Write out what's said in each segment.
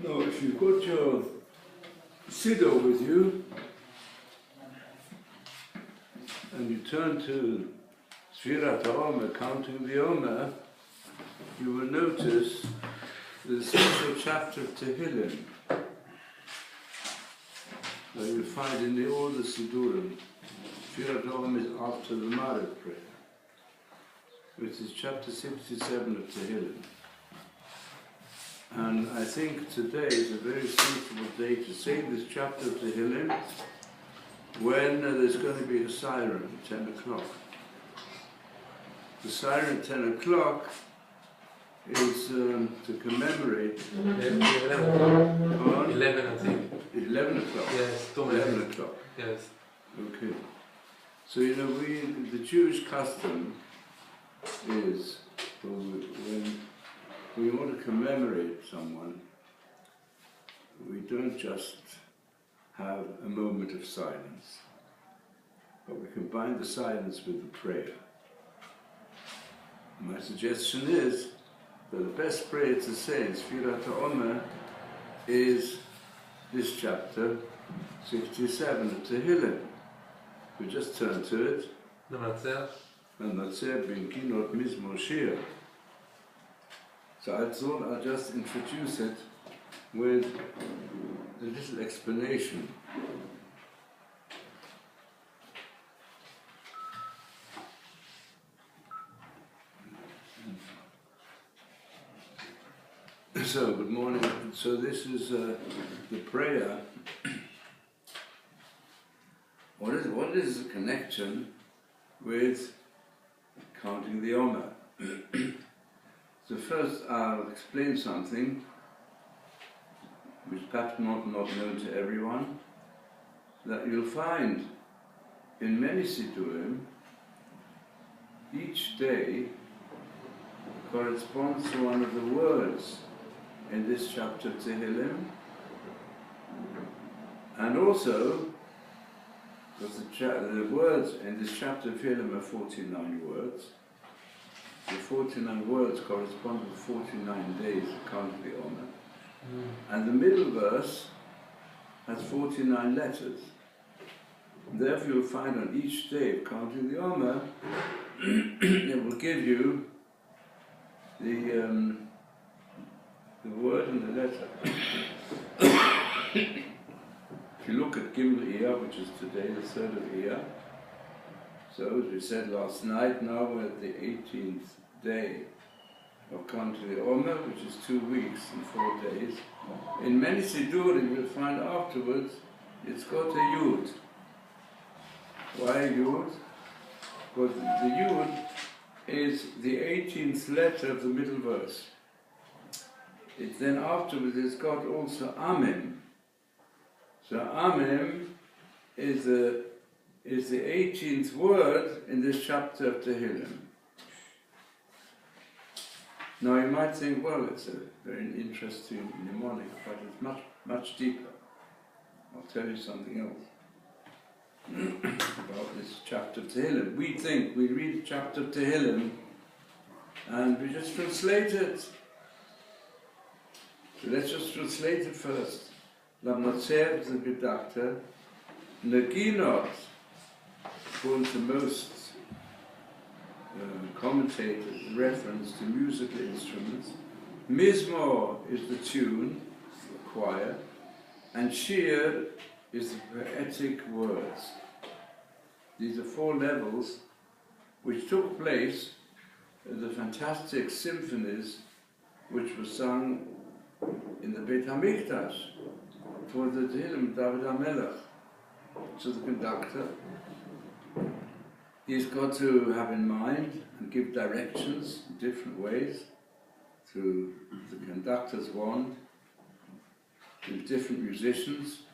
Now, if you've got your Siddur with you, and you turn to Sfirat Omer, counting the Omer, you will notice there's a special chapter of Tehillim that you'll find in all the Siddurim. Sfirat Omer is after the Maharal prayer, which is chapter 67 of Tehillim. And I think today is a very suitable day to say this chapter of Tehillim when there's going to be a siren at 10 o'clock. The siren at 10 o'clock is to commemorate... 11, I think. 11 o'clock? Yes, 11 o'clock. Yes. Okay. So, you know, the Jewish custom is when we want to commemorate someone, we don't just have a moment of silence, but we combine the silence with the prayer. My suggestion is that the best prayer to say in Sfirat Omer is this chapter 67 of Tehillim. We just turn to it. And that's it, Binkinot Mizmor Shir. So I thought I'll just introduce it with a little explanation. So, good morning. So this is the prayer. What is the connection with counting the Omer? So first I'll explain something which perhaps not known to everyone, that you'll find in many Siddurim, each day corresponds to one of the words in this chapter of Tehillim, and also, because the words in this chapter of Tehillim are 49 words, the 49 words correspond to 49 days of counting the Omer. And the middle verse has 49 letters. And therefore you'll find on each day of counting the Omer, it will give you the word and the letter. If you look at Gimel Iyah, which is today, the 3rd of Iyah, so as we said last night, now we're at the 18th day of counting the Omer, which is 2 weeks and 4 days. In many Siddurim you'll find afterwards it's got a Yud. Why a Yud? Because the Yud is the 18th letter of the middle verse. It then afterwards it's got also Amim. So Amim is the 18th word in this chapter of Tehillim. Now you might think, well, it's a very interesting mnemonic, but it's much, much deeper. I'll tell you something else about this chapter of Tehillim. We think, we read the chapter of Tehillim, and we just translate it. So let's just translate it first. Lamnatzer, the Gedachte, Naginot, according to most commentators, reference to musical instruments. Mizmor is the tune, the choir, and Shir is the poetic words. These are 4 levels which took place in the fantastic symphonies which were sung in the Beit HaMikdash for the Tehillim David HaMelech. So the conductor, he's got to have in mind and give directions in different ways through the conductor's wand to different musicians,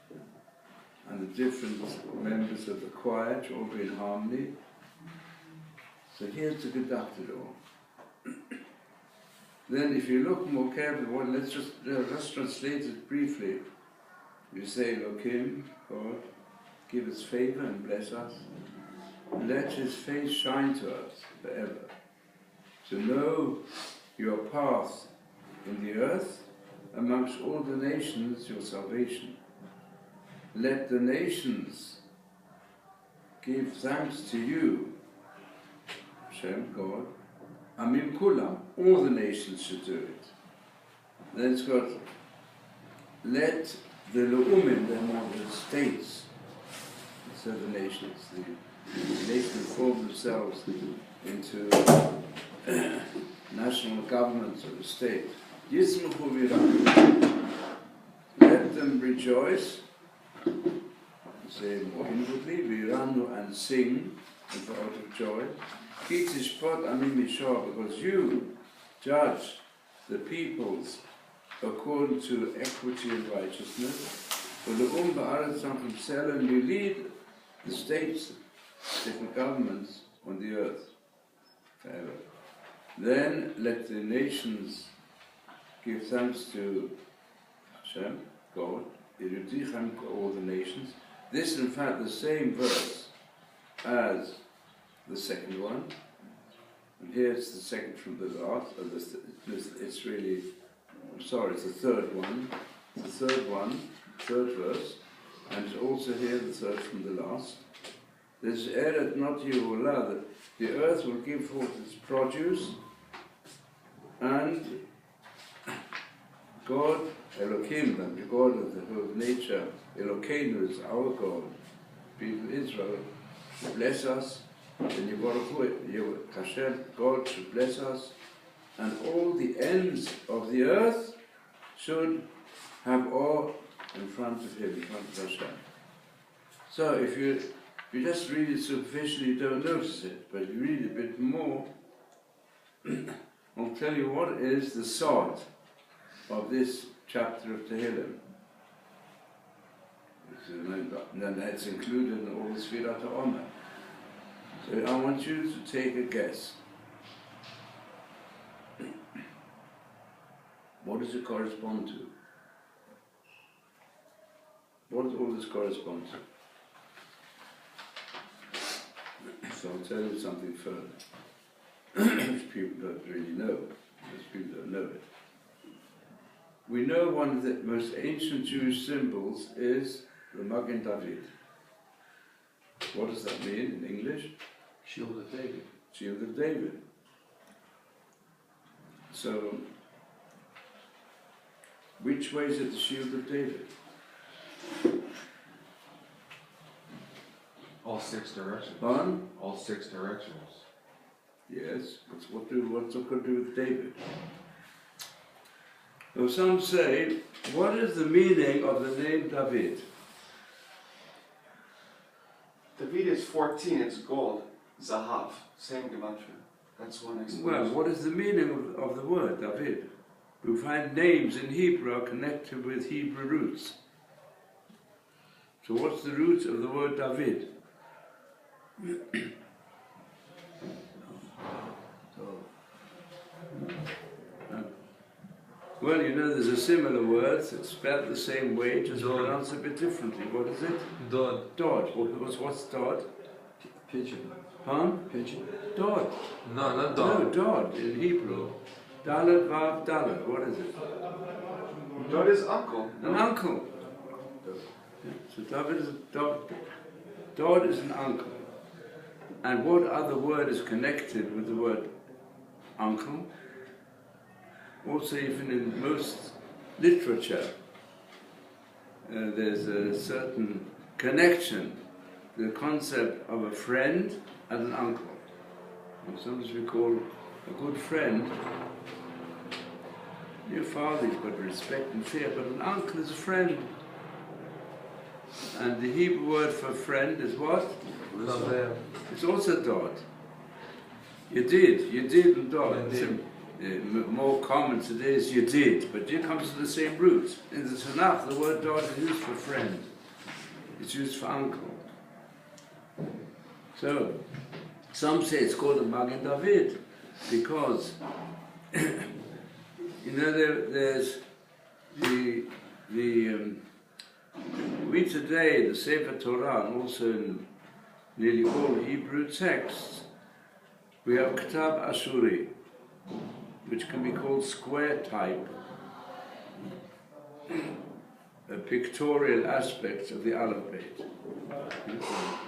and the different members of the choir to all be in harmony. So here's the conducted all. Then if you look more carefully, well, let's translate it briefly. You say, Elohim, God, give us favor and bless us. Let his face shine to us forever. To know your path in the earth, amongst all the nations, your salvation. Let the nations give thanks to you, Hashem, God. Amim Kulam, all the nations should do it. Then it's got, let the Le'umim, the states, so the nations, the nations form themselves into national governments of the state. Yismuchu v'yirachu. Let them rejoice, say more inwardly, v'yiranu, and sing, and out of joy. Kitishpot amim mishor, because you judge the peoples according to equity and righteousness. V'le'um ba'aretz from Sela, and you lead the states, different governments on the earth forever. Then let the nations give thanks to Hashem, God, Yerudichem, all the nations. This is in fact the same verse as the second one. And here's the second from the last. It's really, I'm sorry, it's the third one. It's the third one, third verse. And it's also here the third from the last. This Eret not Yehulah, that the earth will give forth its produce, and God, Elohim, the God of the whole nature, Elokeinu is our God, people Israel, bless us, and Yevarechu, Hashem, God should bless us, and all the ends of the earth should have awe in front of Him, in front of Hashem. So if you just read it superficially, you don't notice it, but if you read a bit more, I'll tell you what is the sod of this chapter of Tehillim. And then that's included in all the Sfirat Omer. So I want you to take a guess. What does it correspond to? What does all this correspond to? So I'll tell you something further, which people don't really know, because people don't know it. We know one of the most ancient Jewish symbols is the Magen David. What does that mean in English? Shield of David. Shield of David. So, which way is it the Shield of David? All 6 directions. Pardon? All 6 directions. Yes. What's it got to do with David? So some say, what is the meaning of the name David? David is 14, it's gold. Zahav, same gematria. That's one explanation. Well, what is the meaning of the word David? We find names in Hebrew are connected with Hebrew roots. So what's the root of the word David? Well, you know, there's a similar word that's spelled the same way, just pronounced a bit differently. What is it? Dod. Dod. What's Dod? Pigeon. Huh? Pigeon. Dod. No, not Dod. No, Dod in Hebrew. Dalet Vav Dalet. What is it? Dod is uncle. An uncle. So Dod is an uncle. And what other word is connected with the word uncle? Also, even in most literature, there's a certain connection, the concept of a friend and an uncle. And sometimes we call a good friend, your father, you've got respect and fear, but an uncle is a friend. And the Hebrew word for friend is what? It's also Dod. Yedid and Dod. More common today is Yedid, but it comes to the same root. In the Tanakh, the word Dod is used for friend. It's used for uncle. So, some say it's called the Magen David because, there's we today, the Sefer Torah, and also in nearly all Hebrew texts, we have K'tav Ashuri, which can be called square type, a pictorial aspect of the alphabet,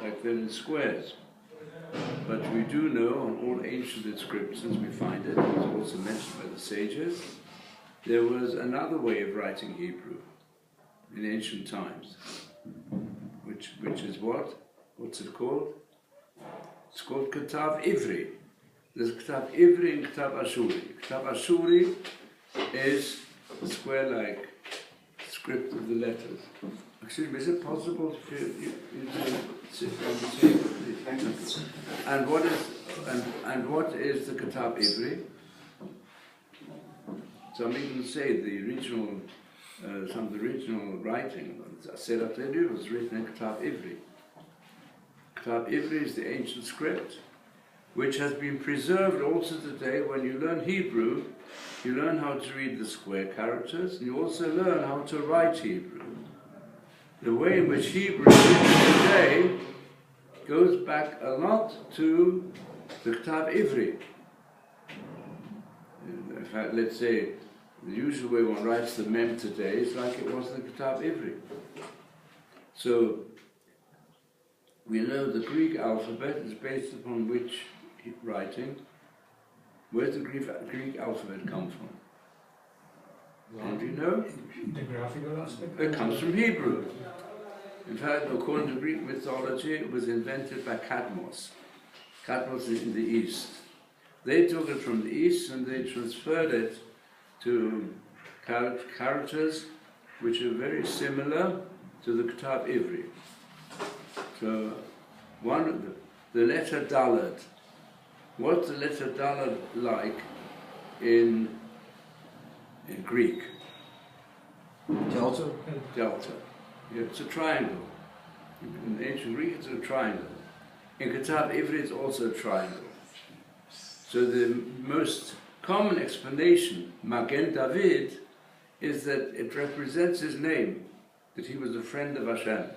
like they're in squares. But we do know on all ancient inscriptions, we find it was also mentioned by the sages, there was another way of writing Hebrew in ancient times, which is what? What's it called? It's called K'tav Ivri. There's K'tav Ivri and K'tav Ashuri. K'tav Ashuri is the square-like script of the letters. Excuse me, is it possible for you to sit on the table, please? And what is the K'tav Ivri? Some even say the original, some of the original writing, Seder Tedu, was written in K'tav Ivri. K'tav Ivri is the ancient script, which has been preserved also today. When you learn Hebrew, you learn how to read the square characters, and you also learn how to write Hebrew. The way in which Hebrew is written today goes back a lot to the K'tav Ivri. In fact, let's say, the usual way one writes the mem today is like it was in the K'tav Ivri. So, we know the Greek alphabet is based upon which writing? Where does the Greek alphabet come from? And you know? The graphical aspect? It comes from Hebrew. In fact, according to Greek mythology, it was invented by Cadmos. Cadmos is in the East. They took it from the East and they transferred it to characters which are very similar to the K'tav Ivri. So, the letter Daled. What's the letter Daled like in Greek? Delta? Delta. Yeah, it's a triangle. In ancient Greek, it's a triangle. In K'tav Ivri, it's also a triangle. So the most common explanation, Magen David, is that it represents his name, that he was a friend of Hashem.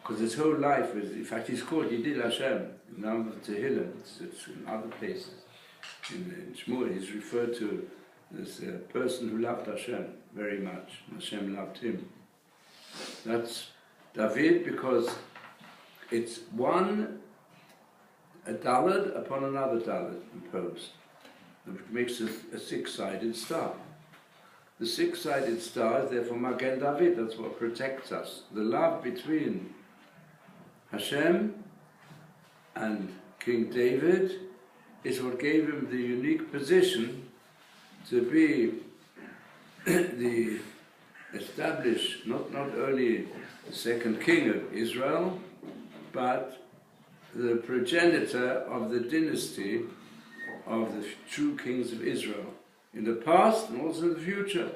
Because his whole life was, in fact, he's called Yedid Hashem, in the number of Tehillim, it's in other places. In Shmuel, he's referred to as a person who loved Hashem very much, and Hashem loved him. That's David because it's a daled upon another daled imposed, which makes a six-sided star. The six-sided star is therefore Magen David, that's what protects us. The love between Hashem and King David is what gave him the unique position to be the established, not only the second king of Israel, but the progenitor of the dynasty of the true kings of Israel, in the past and also in the future.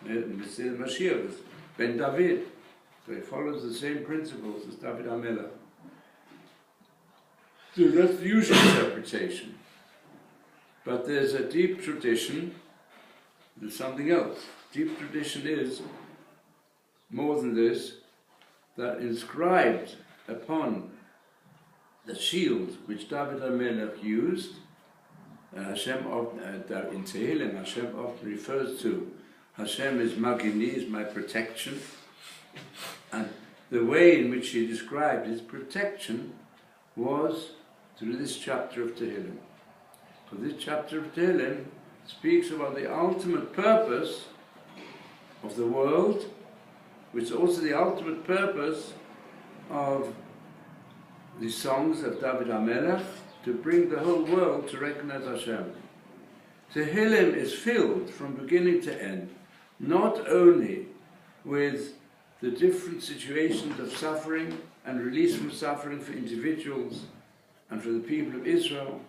Messiah Mashiach is Ben David, so he follows the same principles as David HaMelech. So that's the usual interpretation. But there's a deep tradition, there's something else. Deep tradition is, more than this, that inscribed upon the shield which David HaMelech used, Hashem in Tehillim, Hashem often refers to Hashem is Magini, is my protection, and the way in which he described his protection was through this chapter of Tehillim. For this chapter of Tehillim speaks about the ultimate purpose of the world, which is also the ultimate purpose of the songs of David HaMelech, to bring the whole world to recognize Hashem. Tehillim is filled from beginning to end, not only with the different situations of suffering and release from suffering for individuals and for the people of Israel,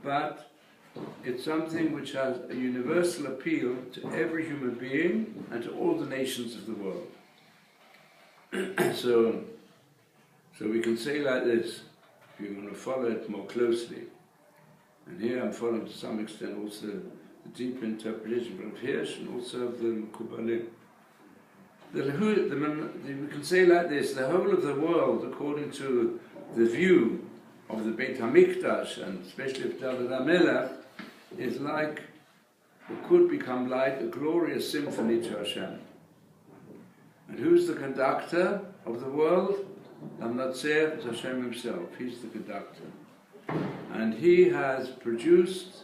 but it's something which has a universal appeal to every human being and to all the nations of the world. so we can say like this, if you want to follow it more closely. And here I'm following to some extent also the deep interpretation of Hirsch and also of the Mekubalim. We can say like this, the whole of the world, according to the view of the Beit HaMikdash, and especially of David HaMelech, is like, or could become like, a glorious symphony to Hashem. And who's the conductor of the world? Lamnatzer is Hashem himself. He's the conductor. And he has produced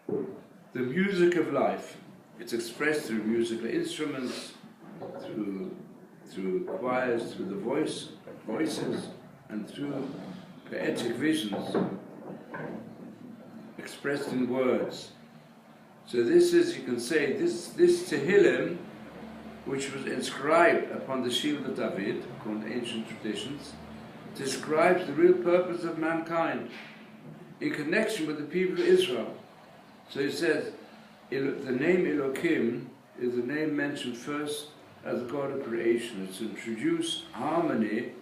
the music of life. It's expressed through musical instruments, through choirs, through the voices, and through poetic visions, expressed in words. So this is, you can say, this Tehillim, which was inscribed upon the shield of David, according to ancient traditions, describes the real purpose of mankind in connection with the people of Israel. So he says, the name Elohim is the name mentioned first as the God of creation. It's to introduce harmony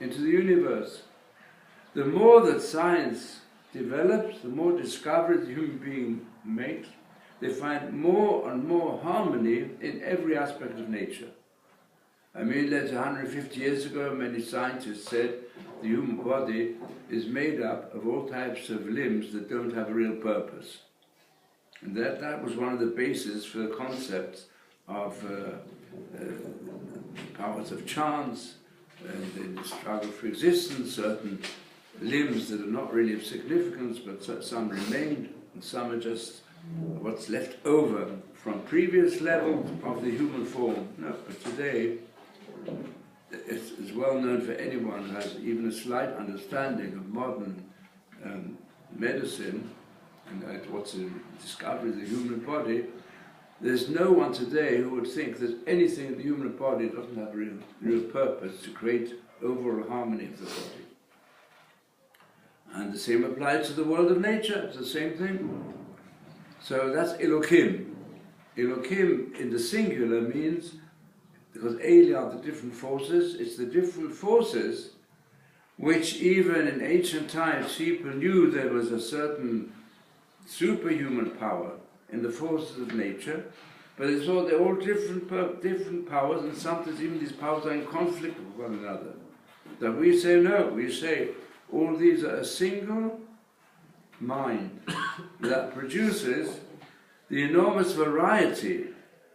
into the universe. The more that science develops, the more discoveries the human being makes, they find more and more harmony in every aspect of nature. I mean, that's 150 years ago, many scientists said the human body is made up of all types of limbs that don't have a real purpose. And that was one of the bases for the concepts of powers of chance, and in the struggle for existence, certain limbs that are not really of significance, but some remained, and some are just what's left over from previous levels of the human form. No, but today, it's well known for anyone who has even a slight understanding of modern medicine and what's the discovery of the human body. There's no one today who would think that anything in the human body doesn't have a real purpose to create overall harmony of the body. And the same applies to the world of nature, it's the same thing. So that's Elohim. Elohim in the singular means, because Eli are the different forces, it's the different forces which even in ancient times people knew there was a certain superhuman power in the forces of nature, but they're all different powers, and sometimes even these powers are in conflict with one another. That we say no, we say all these are a single mind that produces the enormous variety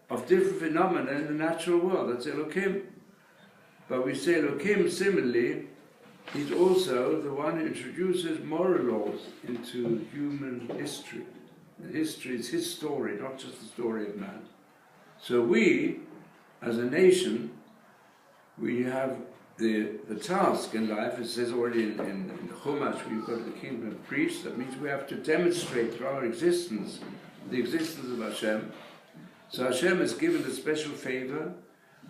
of different phenomena in the natural world. That's Elohim. But we say Elohim, similarly, he's also the one who introduces moral laws into human history. And history is his story, not just the story of man. So we, as a nation, we have the task in life, it says already in the Chumash, we've got the kingdom of priests. That means we have to demonstrate through our existence the existence of Hashem. So Hashem has given a special favor,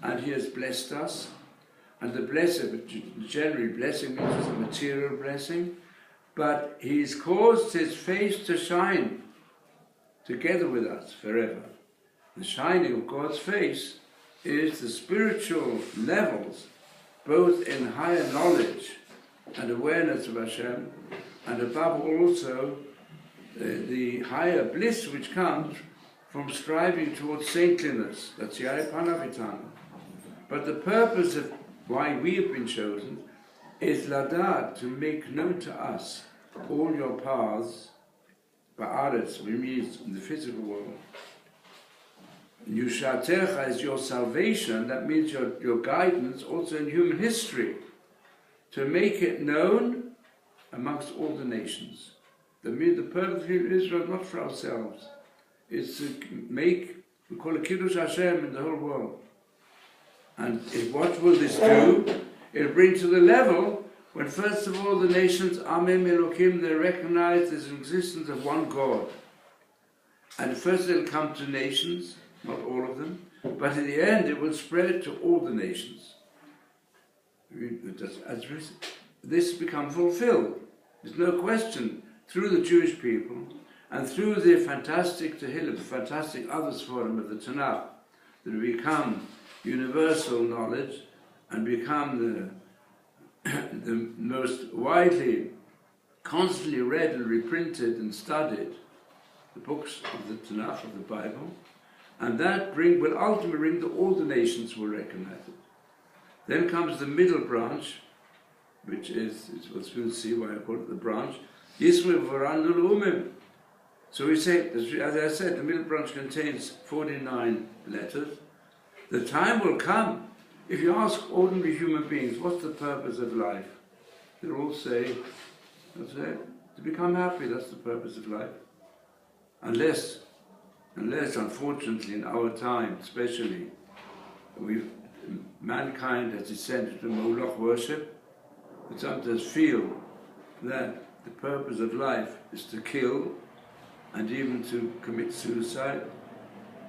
and He has blessed us. And the blessing, generally blessing means it's a material blessing, but He's caused His face to shine together with us forever. The shining of God's face is the spiritual levels, both in higher knowledge and awareness of Hashem, and above all also the higher bliss which comes from striving towards saintliness. That's Yai Panavitana. But the purpose of why we have been chosen is Ladat, to make known to us all your paths, Ba'aretz, which means in the physical world. Yushatecha is your salvation, that means your guidance also in human history, to make it known amongst all the nations. The purpose of Israel is not for ourselves, it's to make, we call it Kiddush Hashem in the whole world. And what will this do? It'll bring to the level when first of all the nations, Amem Elohim, they recognize there's an existence of one God. And first it'll come to nations, not all of them, but in the end it will spread to all the nations. As this become fulfilled, there's no question, through the Jewish people and through the fantastic Tehillim, fantastic other Sforim of the Tanakh, that have become universal knowledge, and become the most widely, constantly read and reprinted and studied, the books of the Tanakh, of the Bible, and that will ultimately bring that all the nations will recognize it. Then comes the middle branch, which is we'll see why I call it the branch, Yisrael Varanul Umim. So we say, as I said, the middle branch contains 49 letters. The time will come, if you ask ordinary human beings, what's the purpose of life? They'll all say, to become happy, that's the purpose of life. Unless unfortunately in our time, especially, mankind has descended to Moloch worship, we sometimes feel that the purpose of life is to kill and even to commit suicide.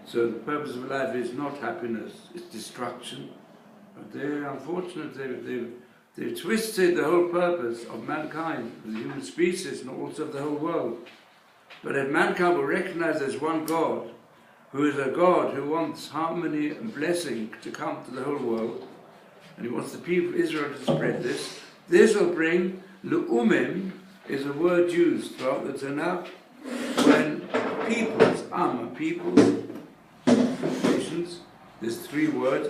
So the purpose of life is not happiness, it's destruction. But they're unfortunate, they've twisted the whole purpose of mankind, the human species, and also of the whole world. But if mankind will recognize there's one God, who is a God who wants harmony and blessing to come to the whole world, and he wants the people of Israel to spread this, this will bring, Le'umim is a word used throughout the Tanakh, when peoples, peoples, nations, there's three words,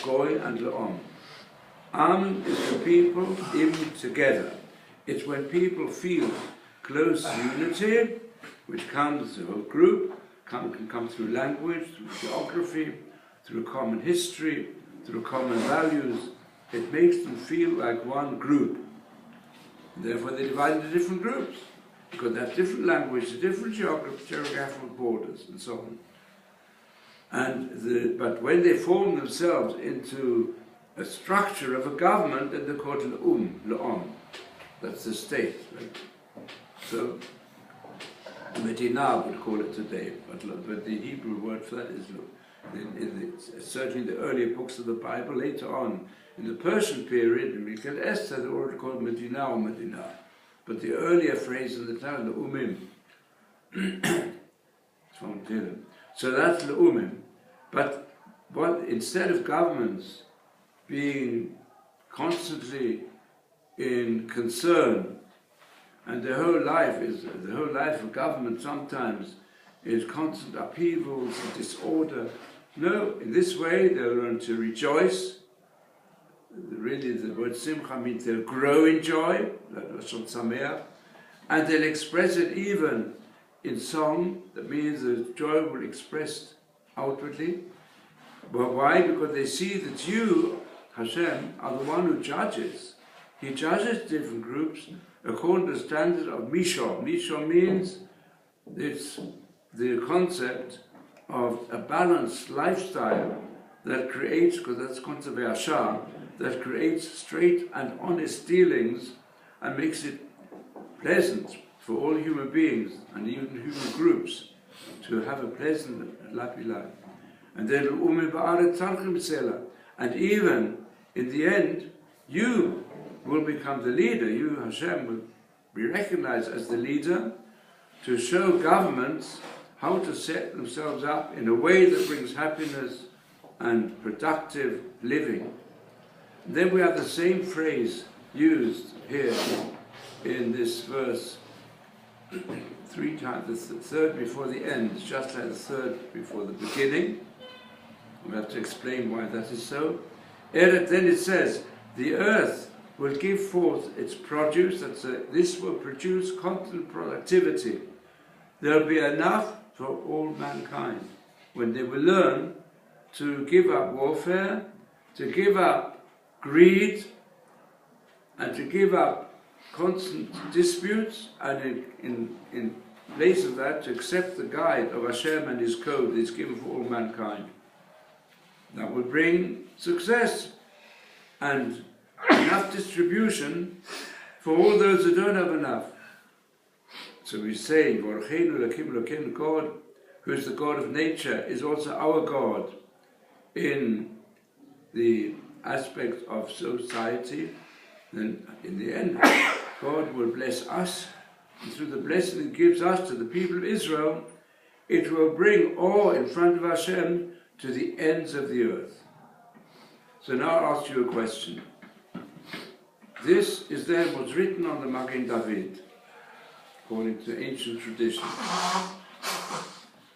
Goy, and Le'om. Is the people together. It's when people feel close unity, which comes as a whole group, can come through language, through geography, through common history, through common values. It makes them feel like one group. Therefore they divide into different groups, because they have different language, different geographical borders, and so on. But when they form themselves into a structure of a government, then they're called Le'om. That's the state. Right? So, Medina would call it today, but the Hebrew word for that is certainly in the earlier books of the Bible. Later on, in the Persian period, in Dessler, they were called Medina or Medina. But the earlier phrase in the time, Le'umim. So that's Le'umim. But instead of governments being constantly in concern, and the whole life of government sometimes is constant upheavals and disorder. No, in this way they'll learn to rejoice. Really, the word simcha means they'll grow in joy, and they'll express it even in song. That means the joy will be expressed outwardly. But why? Because they see that you, Hashem, are the one who judges. He judges different groups according to the standard of Mishor. Mishor means it's the concept of a balanced lifestyle that creates, because that's concept of Yashar, that creates straight and honest dealings and makes it pleasant for all human beings and even human groups to have a pleasant and happy life. And then and even in the end, you will become the leader. You, Hashem, will be recognized as the leader to show governments how to set themselves up in a way that brings happiness and productive living. And then we have the same phrase used here in this verse 3 times, the third before the end, just like the third before the beginning. We have to explain why that is so. Then it says, the earth will give forth its produce, this will produce constant productivity. There will be enough for all mankind when they will learn to give up warfare, to give up greed, and to give up constant disputes, and in place of that to accept the guide of Hashem and His code that is given for all mankind. That will bring success and enough distribution for all those who don't have enough. So we say, God, who is the God of nature, is also our God in the aspect of society. Then in the end, God will bless us, and through the blessing He gives us to the people of Israel, it will bring awe in front of Hashem to the ends of the earth. So now I'll ask you a question. This is there what's written on the Magen David, according to ancient tradition.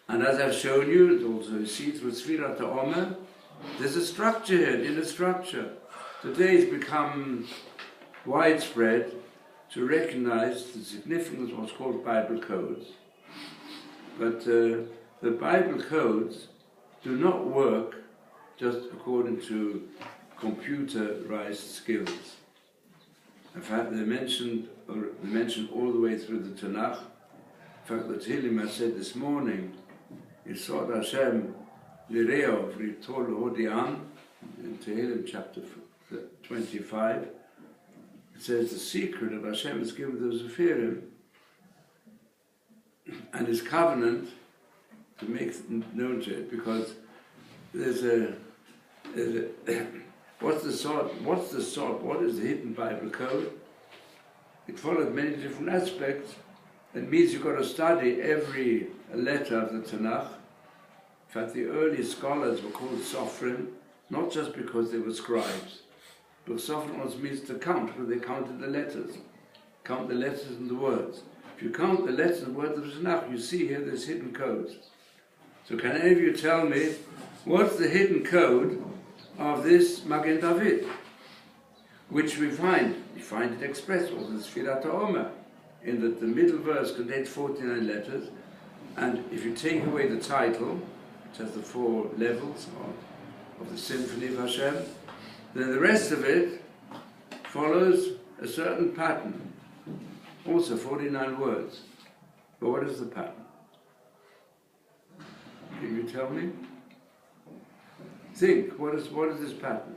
And as I've shown you, and also you see through Sfirat Omer, there's a structure here, in a structure. Today it's become widespread to recognize the significance of what's called Bible codes. But the Bible codes do not work just according to computerized skills. In fact, they mentioned all the way through the Tanakh. In fact, the Tehillim I said this morning, Yisod Hashem Lireo V'ritol Hodiam, in Tehillim chapter 25, it says the secret of Hashem is given to the Zephirim, and His covenant to make known to it, because there's a what's the sort? What is the hidden Bible code? It follows many different aspects. It means you've got to study every letter of the Tanakh. In fact, the early scholars were called Sophrim, not just because they were scribes, but Sophrim also means to count, because they counted the letters. Count the letters and the words. If you count the letters and words of the Tanakh, you see here there's hidden codes. So can any of you tell me, what's the hidden code of this Magen David, which we find it expressed also in Sfirat Omer, in that the middle verse contains 49 letters, and if you take away the title, which has the 4 levels of the symphony of Hashem, then the rest of it follows a certain pattern, also 49 words. But what is the pattern? Can you tell me? Think, what is this pattern?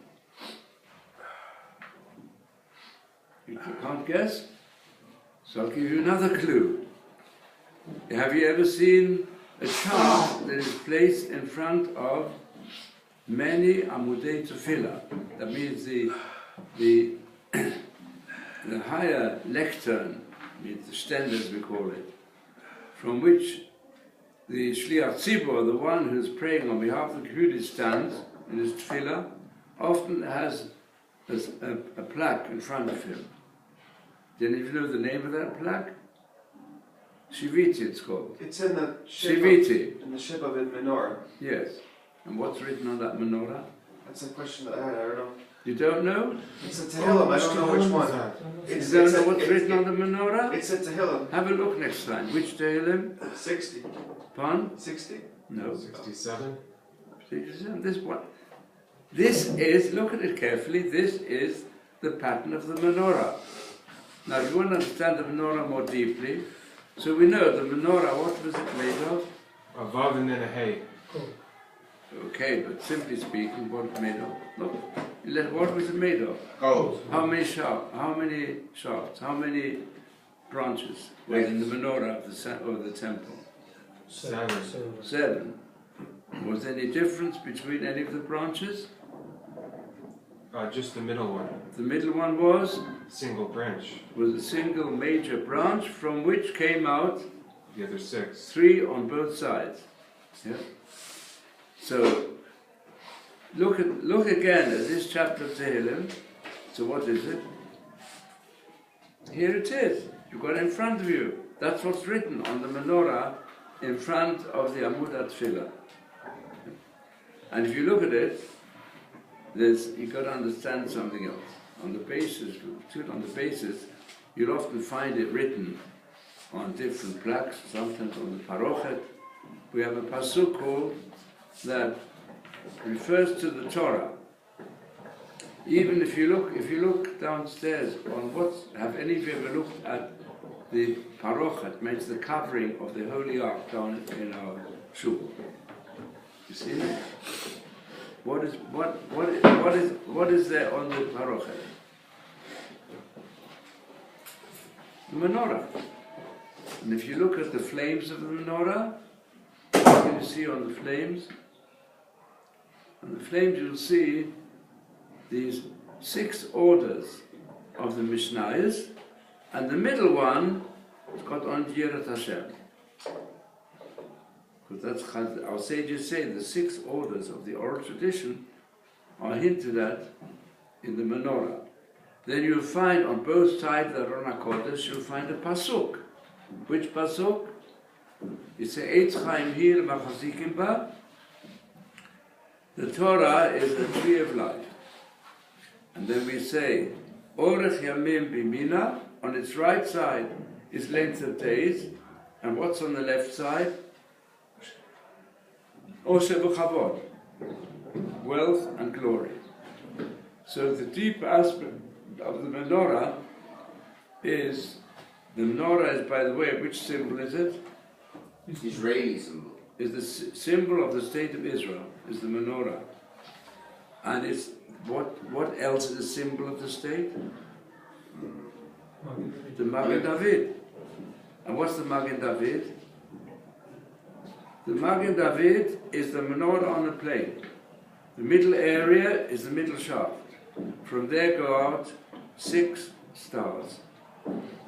You can't guess? So I'll give you another clue. Have you ever seen a chart that is placed in front of many Amudei Tefillah? That means the higher lectern, means the standards we call it, from which the Shliach Tzibor, the one who's praying on behalf of the community, stands in his tefillah, often has a plaque in front of him. Do any of you know the name of that plaque? Shiviti, it's called. It's in the Shiviti. in the shape of a menorah. Yes. And what's written on that menorah? That's a question that I don't know. You don't know? It's a Tehillim, I don't know which one. You don't know what's written on the menorah? It's a Tehillim. Have a look next time. Which Tehillim? 60. Pardon? 60? No. 67? 67. This one. This is, look at it carefully, this is the pattern of the menorah. Now, if you want to understand the menorah more deeply, so we know the menorah, what was it made of? A vav and then a hay. Okay, but simply speaking, what was it made of? Look, what was it made of? Gold. How many shafts? How many branches were in the menorah of the temple? 7. 7. Was there any difference between any of the branches? Just the middle one. The middle one was Single branch. a single major branch from which came out The other 6. 3 on both sides. Yeah. So look again at this chapter of Tehillim. So what is it? Here it is. You've got it in front of you. That's what's written on the menorah in front of the Amud Tefillah. And if you look at it, you've got to understand something else. On the basis, you'll often find it written on different plaques, sometimes on the parochet. We have a pasuk called that refers to the Torah. Even if you look downstairs on have any of you ever looked at the parochet, means the covering of the Holy Ark down in our shul? You see it? What is there on the parochet? The menorah. And if you look at the flames of the menorah, what do you see on the flames? On the flames you'll see these 6 orders of the Mishnayos, and the middle one is got on Yirat Hashem. Because that's our sages say the 6 orders of the oral tradition are hinted at in the menorah. Then you'll find on both sides of the Aron HaKodesh, you'll find a pasuk. Which pasuk? It's a Eitz Chaim Hir Machazikim Ba. The Torah is the tree of life. And then we say, Orech Yamim Bimina, on its right side is length of days, and what's on the left side? Osher V'Chavod, wealth and glory. So the deep aspect of the menorah is, by the way, which symbol is it? Israeli symbol. Is the symbol of the state of Israel, is the menorah. And it's, what else is a symbol of the state? The Magen David. And what's the Magen David? The Magen David is the menorah on the plate. The middle area is the middle shaft. From there go out 6 stars.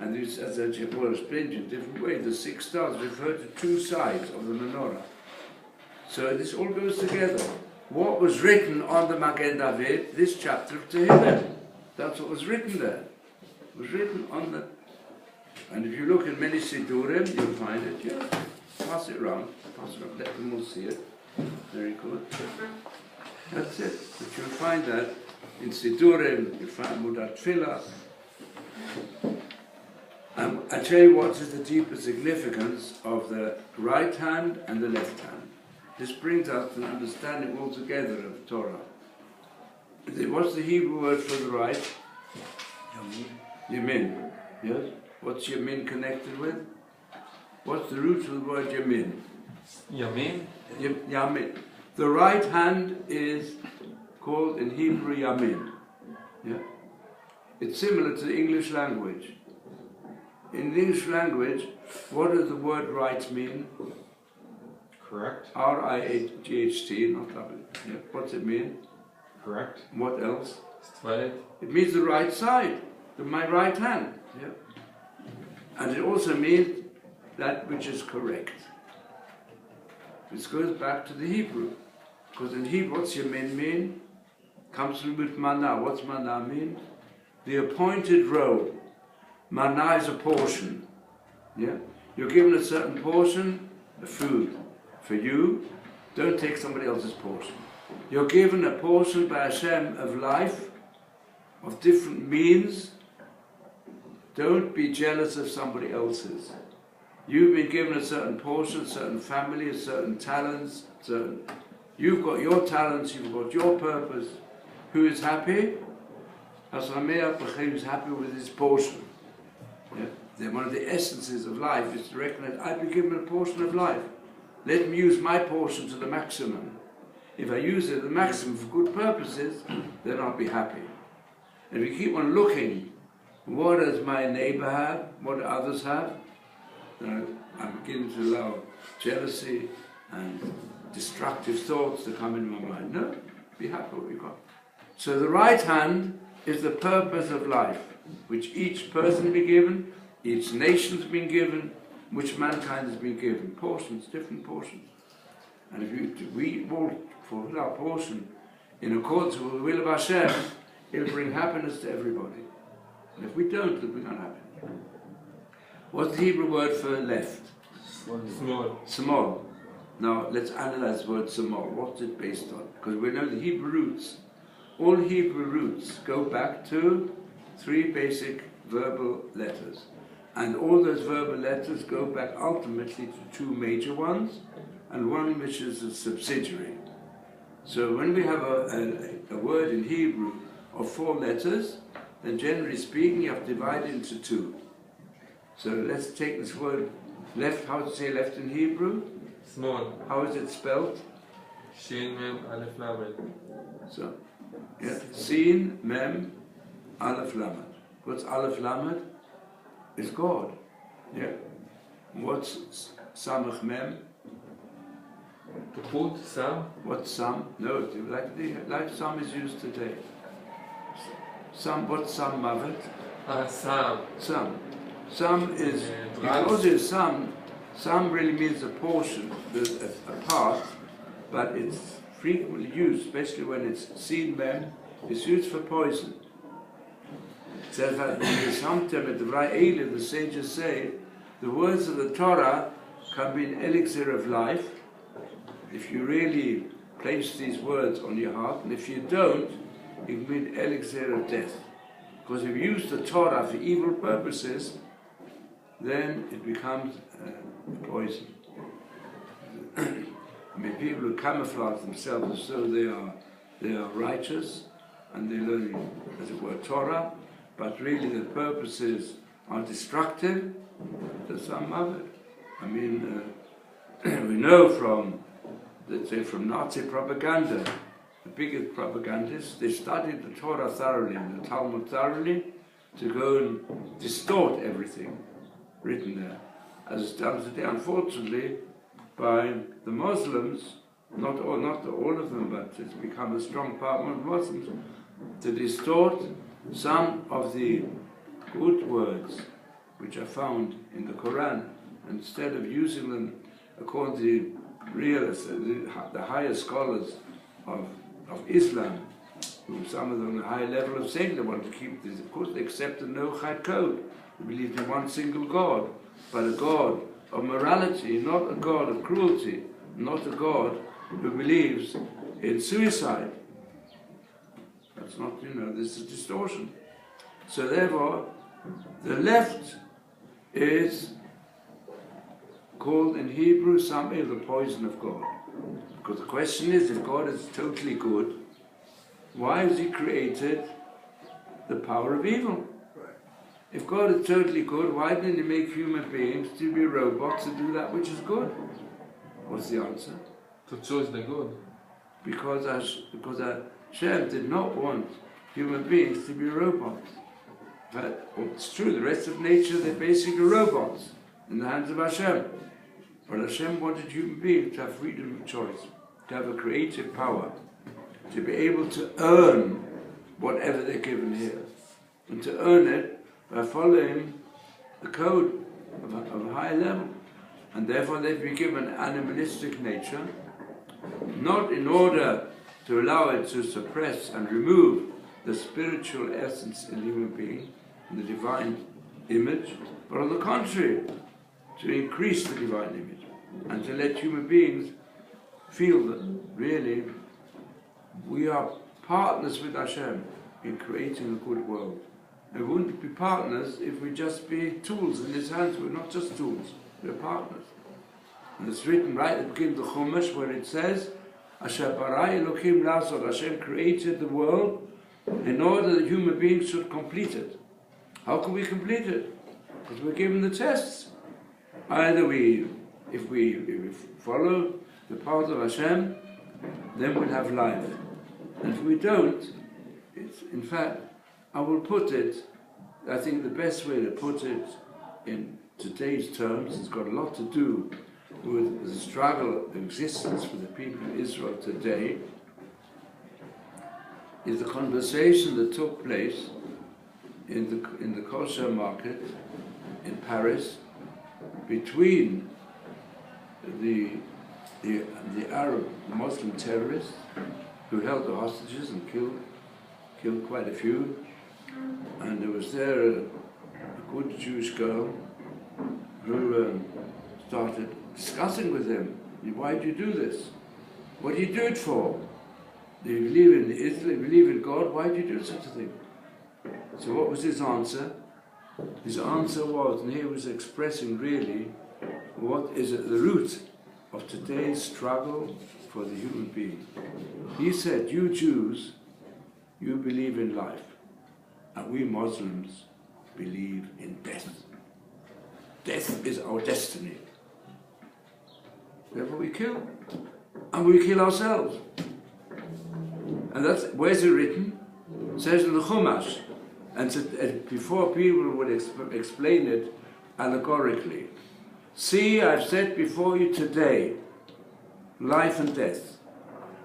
And these, as I will explain in different ways, the 6 stars refer to 2 sides of the menorah. So this all goes together. What was written on the Magen David, this chapter of Tehillim, that's what was written there. It was written on the... And if you look in many Sidurim, you'll find it, yeah. Pass it around, let them all see it. Very good. That's it. But you'll find that in Sidurim, you find Mudat Tfilah. I tell you what is the deeper significance of the right hand and the left hand. This brings us an understanding altogether of Torah. What's the Hebrew word for the right? Yamin. Yes? What's Yamin connected with? What's the root of the word Yamin? Yamin? Yamin. The right hand is called in Hebrew Yamin. Yeah? It's similar to the English language. In the English language, what does the word right mean? Correct. R-I-G-H-T, not W. Yeah. What's it mean? Correct. What else? Straight. It means the right side, my right hand. Yeah. And it also means that which is correct. This goes back to the Hebrew. Because in Hebrew, what's Yamin mean? Comes from the root mana. What's mana mean? The appointed road. Mana is a portion. Yeah? You're given a certain portion of food. For you, don't take somebody else's portion. You're given a portion by Hashem of life, of different means. Don't be jealous of somebody else's. You've been given a certain portion, a certain family, a certain talents. You've got your talents, you've got your purpose. Who is happy? Who's happy with his portion. Yeah? One of the essences of life is to recognize, I've been given a portion of life. Let me use my portion to the maximum. If I use it to the maximum for good purposes, then I'll be happy. And if we keep on looking, what does my neighbor have? What do others have? I'm beginning to allow jealousy and destructive thoughts to come into my mind. No, be happy with what you've got. So the right hand is the purpose of life, which each person has been given, each nation's been given, which mankind has been given. Portions, different portions. And if we all fulfill our portion in accordance with the will of Hashem, it'll bring happiness to everybody. And if we don't, it'll bring unhappiness. What's the Hebrew word for left? Small. Small. Now let's analyze the word small. What's it based on? Because we know the Hebrew roots. All Hebrew roots go back to 3 basic verbal letters. And all those verbal letters go back ultimately to 2 major ones, and one which is a subsidiary. So when we have a word in Hebrew of 4 letters, then generally speaking you have to divide it into 2. So let's take this word left. How to say left in Hebrew? Small. How is it spelled? Shin Mem Aleph Lamed. So, yeah, Sin Mem Aleph Lamed. What's Aleph Lamed? It's God. Yeah. What's Samach Mem? To put some. What's Sam? No, like Sam is used today. Sam, what's Sam Mavet? Some. Sam. Sam is, because it's Sam really means a portion, a part, but it's frequently used, especially when it's seen men, it's used for poison. It says that sometimes the sages say, the words of the Torah can be an elixir of life, if you really place these words on your heart, and if you don't, it can be an elixir of death. Because if you use the Torah for evil purposes, then it becomes poison. I mean, people who camouflage themselves as though they are righteous, and they learn, as it were, Torah, but really the purposes are destructive, there's some of it. I mean, we know from, let's say, from Nazi propaganda, the biggest propagandists, they studied the Torah thoroughly and the Talmud thoroughly to go and distort everything written there. As it's done today, unfortunately, by the Muslims, not all of them, but it's become a strong part of Muslims, to distort some of the good words which are found in the Quran, instead of using them according to the higher scholars of Islam, who some of them on a high level of saying they want to keep this. Of course, they accept the Noahide code. They believe in one single God, but a God of morality, not a God of cruelty, not a God who believes in suicide. That's not, this is distortion. So therefore, the left is called in Hebrew something the poison of God. Because the question is, if God is totally good, why has He created the power of evil? If God is totally good, why didn't He make human beings to be robots to do that which is good? What's the answer? To choose the good. Because Hashem did not want human beings to be robots. But it's true, the rest of nature, they're basically robots in the hands of Hashem. But Hashem wanted human beings to have freedom of choice, to have a creative power, to be able to earn whatever they're given here, and to earn it by following the code of a high level. And therefore they've been given animalistic nature, not in order to allow it to suppress and remove the spiritual essence in the human being, the divine image, but on the contrary, to increase the divine image, and to let human beings feel that really we are partners with Hashem in creating a good world. And we wouldn't be partners if we just be tools in His hands. We're not just tools, we're partners. And it's written right at the beginning of the Chumash where it says, Asher bara Elokim lasod, Hashem created the world in order that human beings should complete it. How can we complete it? Because we're given the tests. Either if we follow the path of Hashem, then we'll have life. And if we don't, it's, in fact, I will put it, I think the best way to put it in today's terms, it's got a lot to do with the struggle of existence for the people of Israel today, is the conversation that took place in the kosher market in Paris between the Arab Muslim terrorists who held the hostages and killed quite a few, and there was there a good Jewish girl who started discussing with him, why do you do this? What do you do it for? Do you believe in Israel, you believe in God, why do you do such a thing? So what was his answer? His answer was, and he was expressing really what is at the root of today's struggle for the human being. He said, you Jews, you believe in life, and we Muslims believe in death. Death is our destiny. Therefore we kill, and we kill ourselves. And that's, where's it written? It says in the Chumash. And so, before people would explain it allegorically, see, I've set before you today life and death.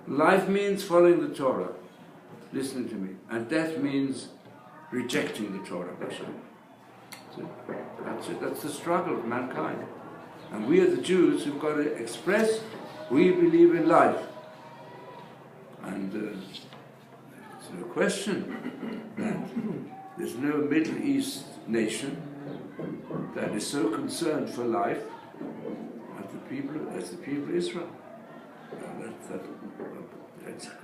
Life means following the Torah, listening to me, and death means rejecting the Torah. So that's it. That's the struggle of mankind. And we are the Jews who've got to express, we believe in life. no question that there's no Middle East nation that is so concerned for life as the people of Israel.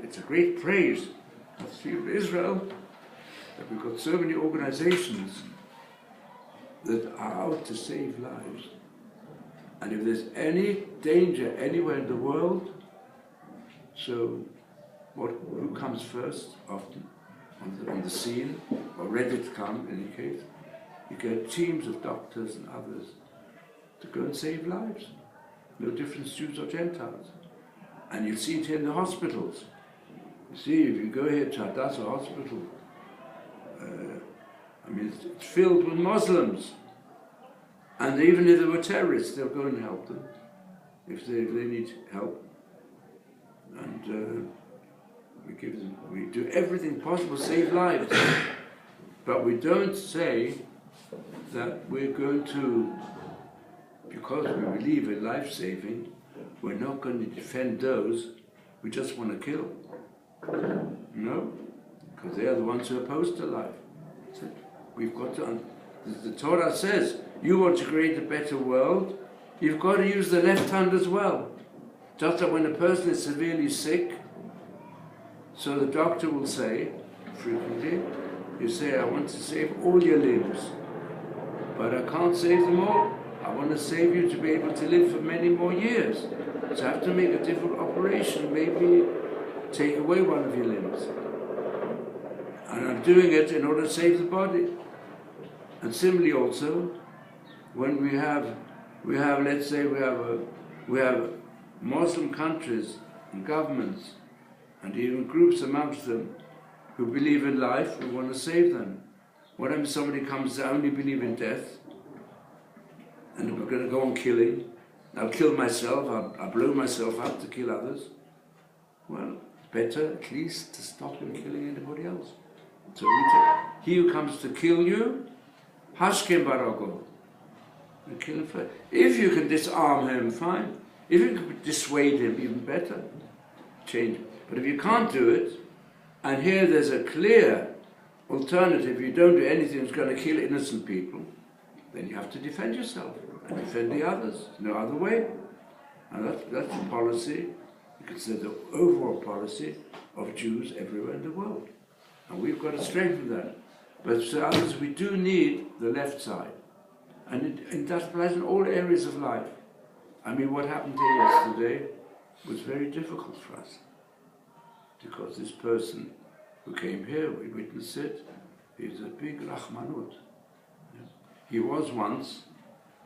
It's a great praise of the people of Israel that we've got so many organizations that are out to save lives. And if there's any danger anywhere in the world, so who comes first often on the scene, or ready to come in any case? You get teams of doctors and others to go and save lives. No difference Jews or Gentiles. And you see it here in the hospitals. You see, if you go here to Hadassah Hospital, it's filled with Muslims. And even if they were terrorists, they'll go and help them if they need help. And we do everything possible to save lives. But we don't say that we're going to, because we believe in life-saving, we're not going to defend those we just want to kill. No, because they are the ones who are opposed to life. So we've got to, the Torah says, you want to create a better world, you've got to use the left hand as well. Just that when a person is severely sick, so the doctor will say, frequently, you say, I want to save all your limbs, but I can't save them all. I want to save you to be able to live for many more years. So I have to make a different operation, maybe take away one of your limbs. And I'm doing it in order to save the body. And similarly also, when we have let's say we have Muslim countries and governments and even groups amongst them who believe in life, we want to save them. What if somebody comes to only believe in death and we're going to go on killing? I'll kill myself, I'll blow myself up to kill others. Well, it's better at least to stop him killing anybody else. So he who comes to kill you, hashkem barago, and kill him first. If you can disarm him, fine. If you can dissuade him, even better. Change it. But if you can't do it, and here there's a clear alternative, you don't do anything that's going to kill innocent people, then you have to defend yourself and defend the others. No other way. And that's the policy, you could say the overall policy of Jews everywhere in the world. And we've got to strengthen that. But for others, we do need the left side. And that applies in all areas of life. I mean, what happened here yesterday was very difficult for us. Because this person who came here, we witnessed it, he's a big Rahmanut. He was once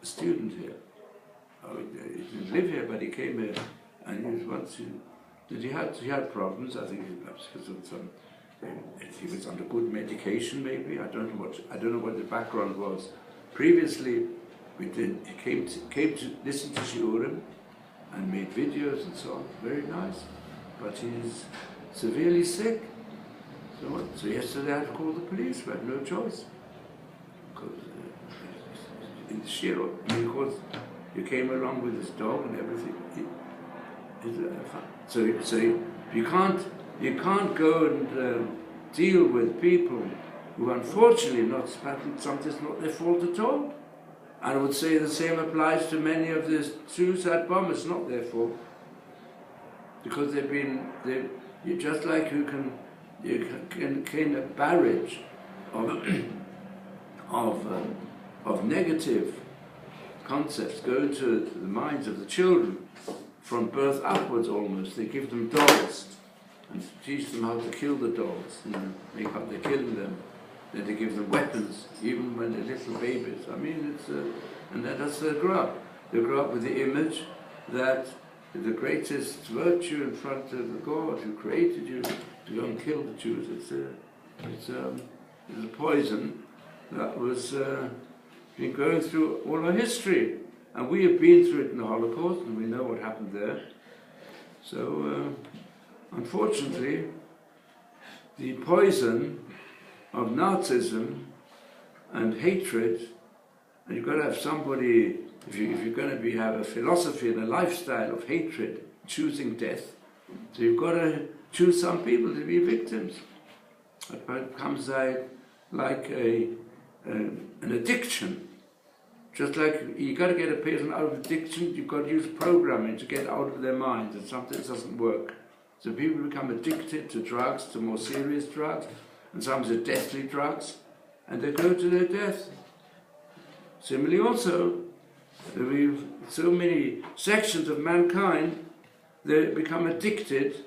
a student here. He didn't live here, but he came here, and he was once. He had problems. I think perhaps because of some. He was under good medication, maybe. I don't know what the background was. Previously, he came to listen to shiurim and made videos and so on. Very nice, but he's severely sick. So yesterday I had to call the police. We had no choice. Because in the shiro, of course, you came along with his dog and everything. So you can't go and deal with people who unfortunately something's not their fault at all. And I would say the same applies to many of the suicide bombers. It's not their fault. Because you're just like you can a barrage of negative concepts go into the minds of the children from birth upwards almost. They give them dolls and teach them how to kill the dolls, make up they're killing them. Then they give them weapons, even when they're little babies. I mean, and that's they grow up. They grow up with the image that the greatest virtue in front of the God who created you to go and kill the Jews. It's a poison that was been going through all our history, and we have been through it in the Holocaust, and we know what happened there. So, unfortunately, the poison of Nazism and hatred, and you've got to have somebody. If you're going to have a philosophy and a lifestyle of hatred, choosing death, so you've got to choose some people to be victims. It becomes like an addiction. Just like you got to get a person out of addiction, you've got to use programming to get out of their minds, and something doesn't work. So people become addicted to drugs, to more serious drugs, and sometimes are deathly drugs, and they go to their death. Similarly also, we've so many sections of mankind, they become addicted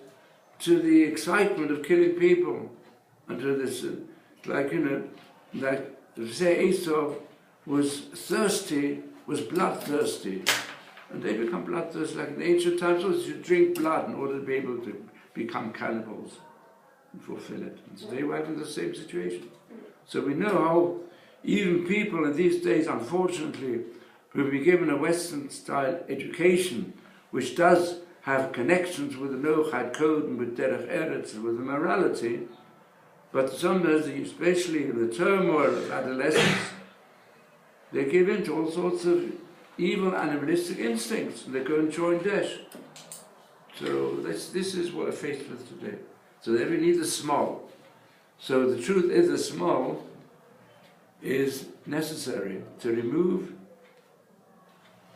to the excitement of killing people, and to this, like, to say Esau was thirsty, was bloodthirsty, and they become bloodthirsty. Like in ancient times, also you drink blood in order to be able to become cannibals and fulfill it. And today we're having the same situation. So we know how even people in these days, unfortunately, will be given a Western-style education, which does have connections with the Noachide Code and with Derech Eretz and with the morality, but sometimes, especially in the turmoil of adolescence, they give in to all sorts of evil animalistic instincts, and they go and join Daesh. So this is what we're faced with today. So then we need the small. So the truth is the small is necessary to remove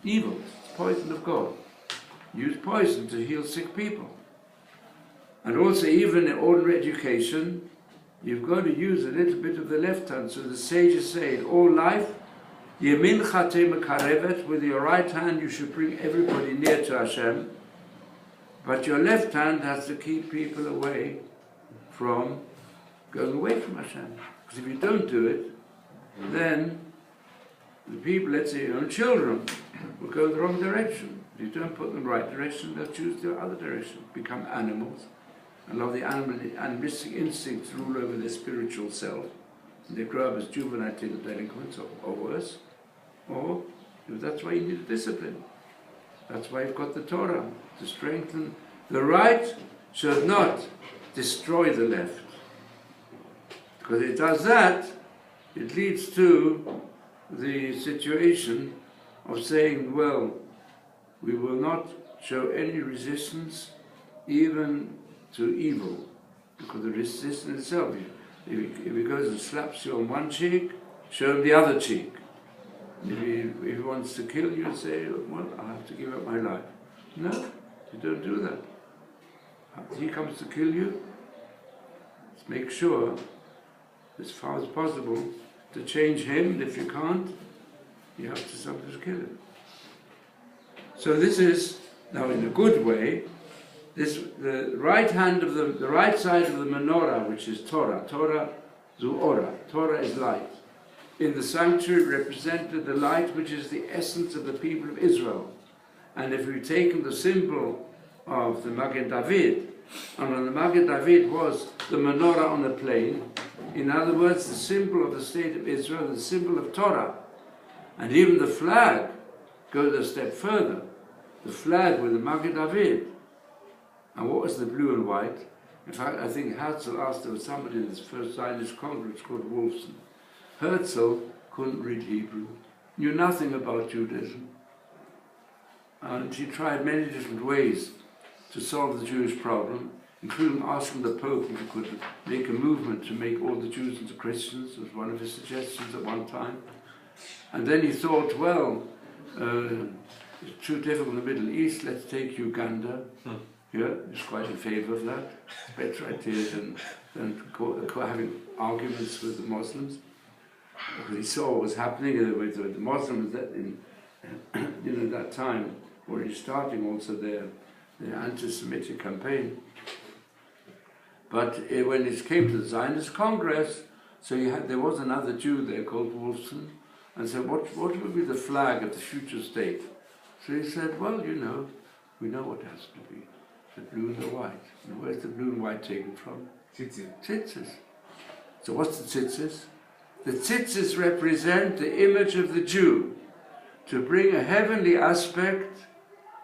evil. It's poison of God. Use poison to heal sick people. And also even in ordinary education, you've got to use a little bit of the left hand. So the sages say in all life, Yemin chate mekarevet, with your right hand you should bring everybody near to Hashem, but your left hand has to keep people away from going away from Hashem. Because if you don't do it, then the people, let's say your own children, will go the wrong direction. If you don't put them in the right direction, they'll choose the other direction, become animals, and allow the animalistic instincts rule over their spiritual self. And they grow up as juvenile delinquents or worse. Or that's why you need a discipline. That's why you've got the Torah, to strengthen. The right should not destroy the left. Because it does that, it leads to the situation of saying, well, we will not show any resistance even to evil. Because the resistance itself, if he goes and slaps you on one cheek, show him the other cheek. If he wants to kill you, say, well, I'll have to give up my life. No, you don't do that. If he comes to kill you, let's make sure, as far as possible, to change him, and if you can't, you have to sometimes kill him. So this is, now in a good way, the right hand of the right side of the menorah, which is Torah, Torah zu ora, Torah is light. In the sanctuary represented the light which is the essence of the people of Israel. And if we've taken the symbol of the Magen David, and on the Magen David was the menorah on the plain, in other words, the symbol of the state of Israel, the symbol of Torah. And even the flag goes a step further. The flag with the Magen David. And what was the blue and white? In fact, I think Herzl asked, there was somebody in this first Zionist Congress called Wolfson. Herzl couldn't read Hebrew, knew nothing about Judaism, and he tried many different ways to solve the Jewish problem, including asking the Pope if he could make a movement to make all the Jews into Christians, was one of his suggestions at one time. And then he thought, well, it's too difficult in the Middle East, let's take Uganda. Yeah, he's quite in favour of that. It's a better idea than having arguments with the Muslims. Because he saw what was happening with the Muslims that in that time, already starting also their anti-Semitic campaign. But when it came to the Zionist Congress, so there was another Jew there called Wolfson, and said, what would be the flag of the future state? So he said, well, we know what it has to be, the blue and the white. And where's the blue and white taken from? Tzitzis. So what's the tzitzis? The tzitzis represent the image of the Jew, to bring a heavenly aspect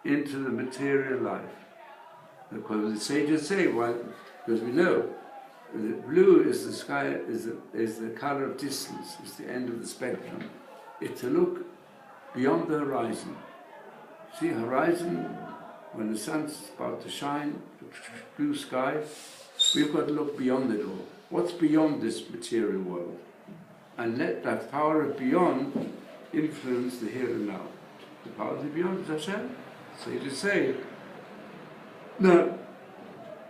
into the material life. Because the sages say, because we know that blue is the sky, is the color of distance, is the end of the spectrum. It's to look beyond the horizon. See, horizon, when the sun's about to shine, blue sky, we've got to look beyond it all. what's beyond this material world, and let that power of beyond influence the here and now. The power of the beyond is Hashem. So to say, now,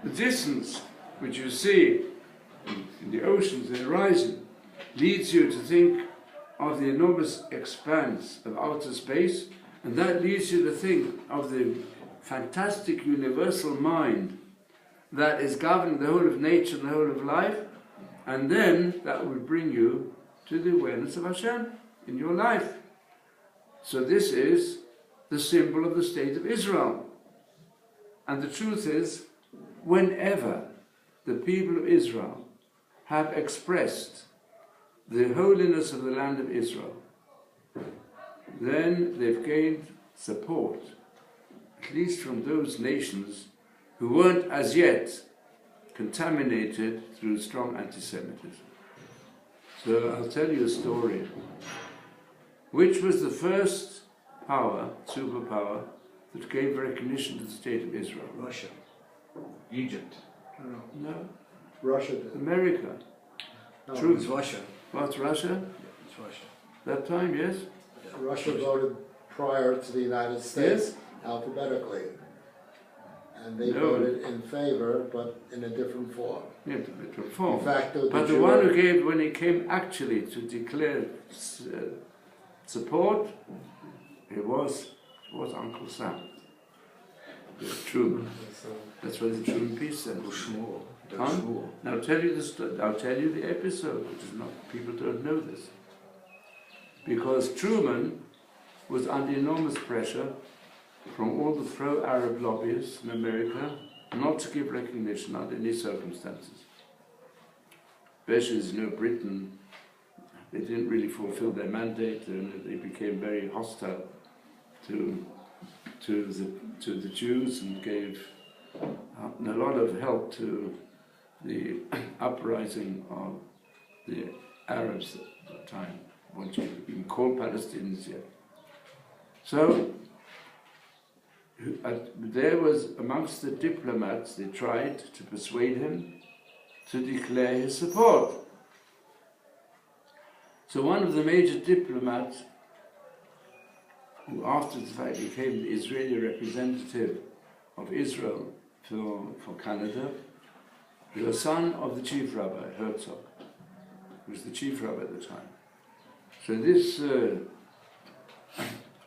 the distance which you see in the oceans, the horizon, leads you to think of the enormous expanse of outer space, and that leads you to think of the fantastic universal mind that is governing the whole of nature and the whole of life, and then that will bring you to the awareness of Hashem in your life. So this is the symbol of the state of Israel. And the truth is, whenever the people of Israel have expressed the holiness of the land of Israel, then they've gained support, at least from those nations who weren't as yet contaminated through strong anti-Semitism. So I'll tell you a story. Which was the first power, superpower, that gave recognition to the state of Israel? Russia. Egypt. No. Russia did. America. No, True. it was Russia. What's Russia? It's Russia. That time, yes? Russia voted prior to the United States alphabetically. And they No. voted in favor, but in a different form. Yeah, to be reformed. In fact, But the one who gave, when he came actually to declare support, it was Uncle Sam. Truman. That's why the Truman Peace Center. Huh? Now I'll tell you the episode, which is not, people don't know this. Because Truman was under enormous pressure from all the pro-Arab lobbyists in America not to give recognition under any circumstances. Especially as you know, Britain, they didn't really fulfill their mandate, and they became very hostile to the Jews and gave a lot of help to the uprising of the Arabs at the time, what you even call Palestinians yet. So there was, amongst the diplomats, they tried to persuade him to declare his support. So one of the major diplomats, who after the fact became the Israeli representative of Israel for Canada, was the son of the chief rabbi, Herzog, who was the chief rabbi at the time. So this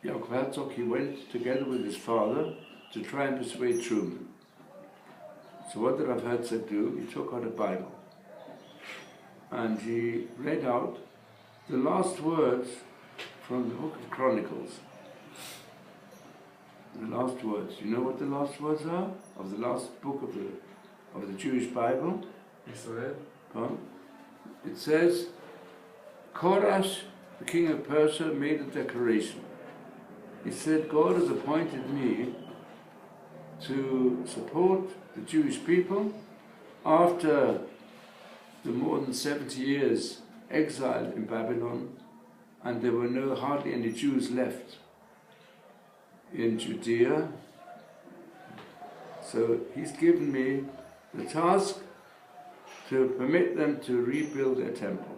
Yaakov Herzog, he went together with his father to try and persuade Truman. So what did Rav Herzog do? He took out a Bible and he read out the last words from the book of Chronicles. The last words. You know what the last words are of the last book of the Jewish Bible? Israel. It says, Korash, the king of Persia, made a declaration. He said, God has appointed me to support the Jewish people after the more than 70 years exile in Babylon, and there were hardly any Jews left in Judea. So he's given me the task to permit them to rebuild their temple.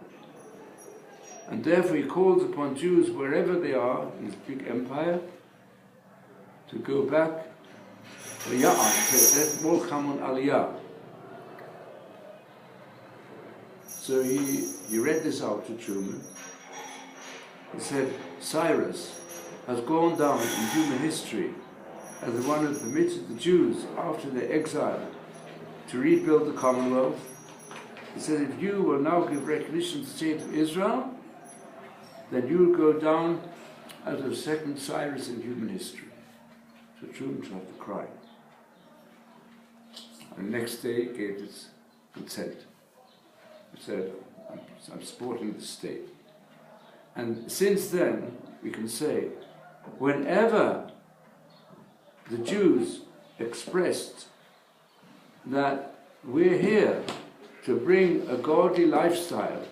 And therefore he calls upon Jews wherever they are in his big empire to go back. So he read this out to Truman. He said, Cyrus has gone down in human history as the one who permitted the Jews after their exile to rebuild the Commonwealth. He said, if you will now give recognition to the state of Israel, then you will go down as the second Cyrus in human history. So Truman started to cry. And the next day he gave his consent. He said, I'm supporting the state. And since then, we can say, whenever the Jews expressed that we're here to bring a godly lifestyle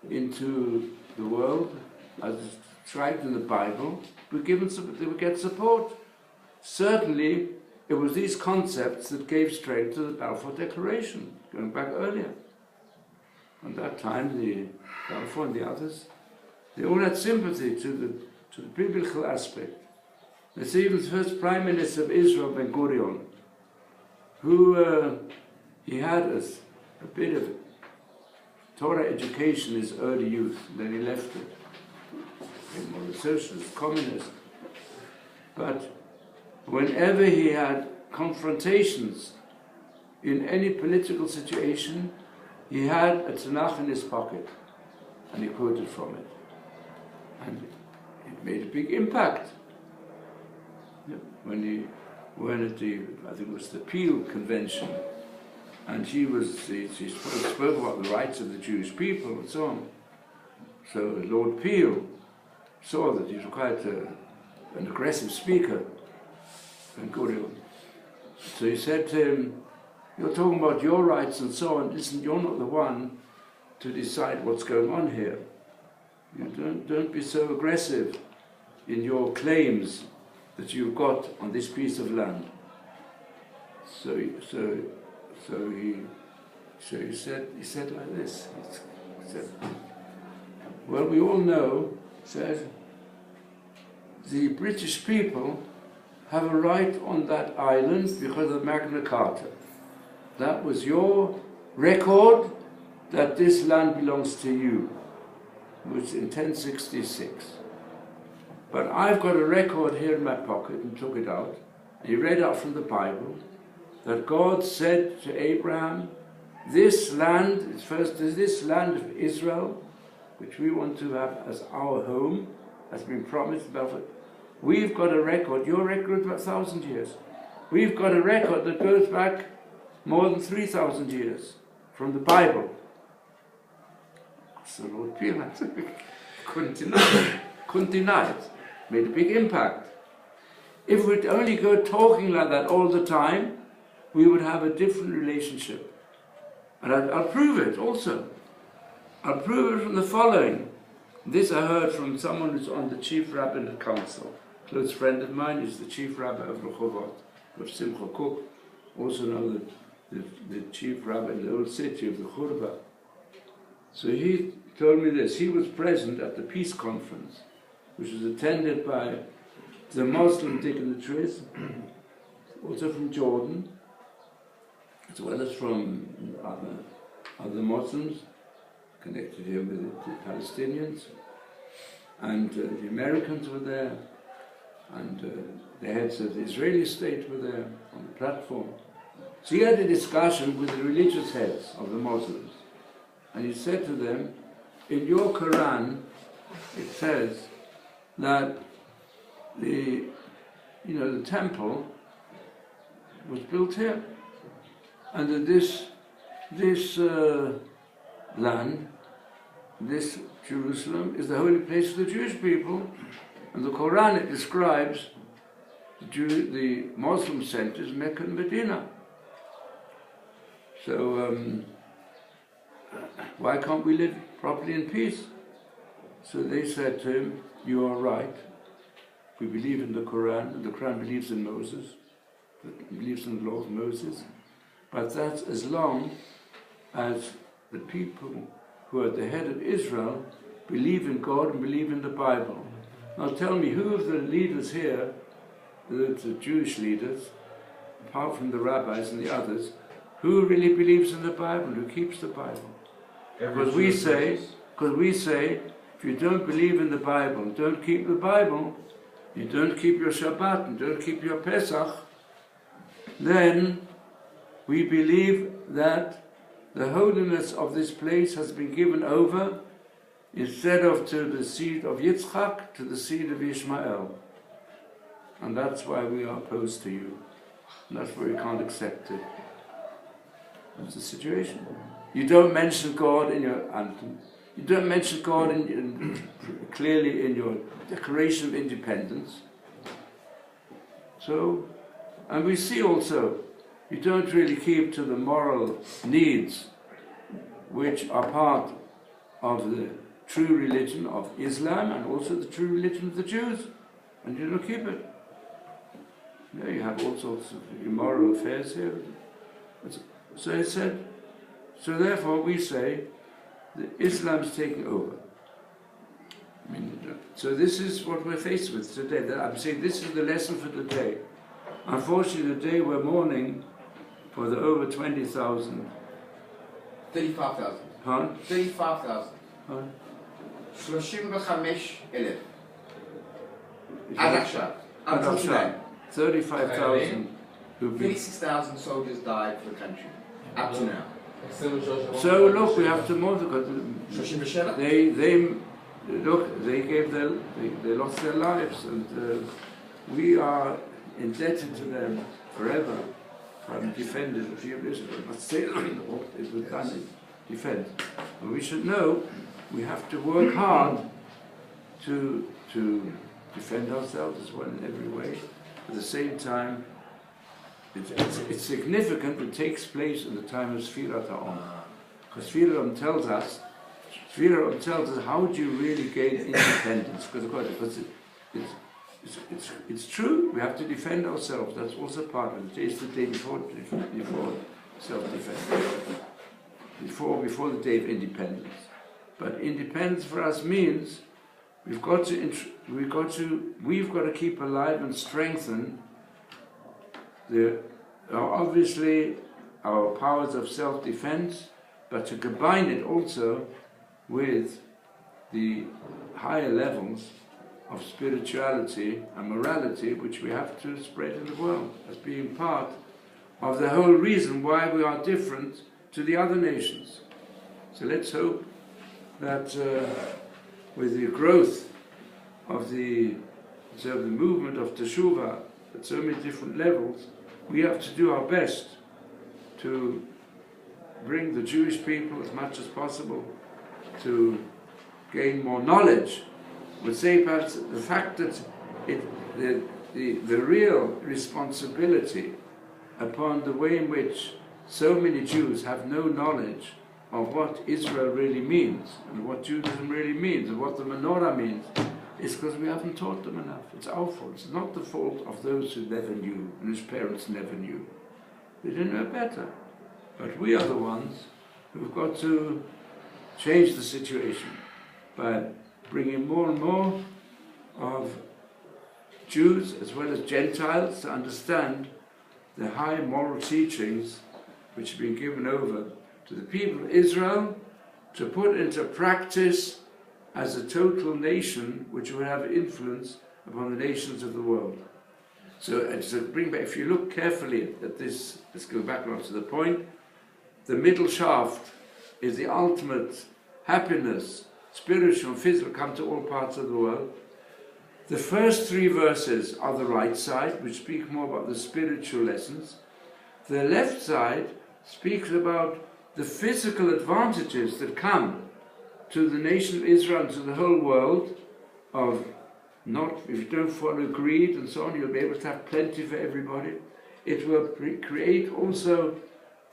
into the world, as described in the Bible, they would get support. Certainly, it was these concepts that gave strength to the Balfour Declaration. going back earlier. At that time, the Balfour and the others, they all had sympathy to the biblical aspect. There's even the first Prime Minister of Israel, Ben Gurion, who he had a bit of Torah education in his early youth, then he left it. He was more a socialist, communist. But whenever he had confrontations in any political situation, he had a Tanakh in his pocket, and he quoted from it. And it made a big impact. When at the, I think it was the Peel Convention, and he spoke about the rights of the Jewish people and so on. So Lord Peel saw that he was quite an aggressive speaker, Ben Gurion. So he said to him, "You're talking about your rights and so on. Listen, you're not the one to decide what's going on here. You don't be so aggressive in your claims that you've got on this piece of land." So he said like this. He said, "Well, we all know," said, "the British people have a right on that island because of Magna Carta. That was your record that this land belongs to you, which in 1066. But I've got a record here in my pocket," and took it out, and he read out from the Bible, that God said to Abraham, this land of Israel, which we want to have as our home, has been promised about it. We've got a record, your record is about 1,000 years. We've got a record that goes back more than 3,000 years from the Bible. So Lord Peel couldn't deny it. Made a big impact. If we'd only go talking like that all the time, we would have a different relationship. And I'll prove it also. I'll prove it from the following. This I heard from someone who's on the chief rabbinate council. A close friend of mine is the chief rabbi of Rehovot, of Simcha Cook, also know the chief rabbi in the old city of the Churba. So he told me this. He was present at the peace conference, which was attended by the Muslim dignitaries, also from Jordan, as well as from other Muslims, connected here with the Palestinians, and the Americans were there, and the heads of the Israeli state were there on the platform. So he had a discussion with the religious heads of the Muslims, and he said to them, in your Quran, it says that the temple was built here, and that this land, this Jerusalem, is the holy place of the Jewish people, and the Quran, it describes the Muslim centers, Mecca and Medina. So why can't we live properly in peace? So they said to him, you are right. We believe in the Quran, and the Quran believes in Moses, it believes in the law of Moses, but that's as long as the people who are the head of Israel believe in God and believe in the Bible. Now tell me, who of the leaders here, the Jewish leaders, apart from the rabbis and the others, who really believes in the Bible, who keeps the Bible? Because we say, if you don't believe in the Bible, and don't keep the Bible, you don't keep your Shabbat, and don't keep your Pesach, then we believe that the holiness of this place has been given over, instead of to the seed of Yitzchak, to the seed of Ishmael. And that's why we are opposed to you. And that's why we can't accept it. That's the situation. You don't mention God in your anthem. You don't mention God clearly in your Declaration of Independence. So, and we see also, you don't really keep to the moral needs which are part of the true religion of Islam and also the true religion of the Jews, and you don't keep it. You have all sorts of immoral affairs here. So he said, So therefore we say that Islam's taking over. I mean, so this is what we're faced with today. I'm saying this is the lesson for today. Unfortunately, today we're mourning for the over 20,000. 35,000. Huh? 35,000. Huh? 35,000. עד עכשיו. עד Until עכשיו. today. 35,000 who've been... 36,000 soldiers died for the country. Up to now. So look, we have to mourn because 37? they lost their lives, and we are indebted to them forever for having defended the free of Israel. But still, it was done in defense. And we should know we have to work hard to defend ourselves as well in every way. At the same time, it's significant. It takes place in the time of Sfirat HaOmer. Because Sfirat tells us how do you really gain independence? Because it's true. We have to defend ourselves. That's also part of it. It's the day before self-defense, before the day of independence. But independence for us means we've got to keep alive and strengthen obviously our powers of self-defense, but to combine it also with the higher levels of spirituality and morality which we have to spread in the world as being part of the whole reason why we are different to the other nations. So let's hope that with the growth of the movement of Teshuvah at so many different levels, we have to do our best to bring the Jewish people as much as possible to gain more knowledge. I would say perhaps the fact that the real responsibility upon the way in which so many Jews have no knowledge of what Israel really means and what Judaism really means and what the menorah means is because we haven't taught them enough. It's our fault. It's not the fault of those who never knew and whose parents never knew. They didn't know better. But we are the ones who've got to change the situation by bringing more and more of Jews as well as Gentiles to understand the high moral teachings which have been given over to the people of Israel to put into practice as a total nation which will have influence upon the nations of the world. So to bring back, if you look carefully at this, let's go back now to the point, the middle shaft is the ultimate happiness, spiritual and physical, come to all parts of the world. The first three verses are the right side, which speak more about the spiritual lessons. The left side speaks about the physical advantages that come to the nation of Israel and to the whole world of not, if you don't follow greed and so on, you'll be able to have plenty for everybody. It will create also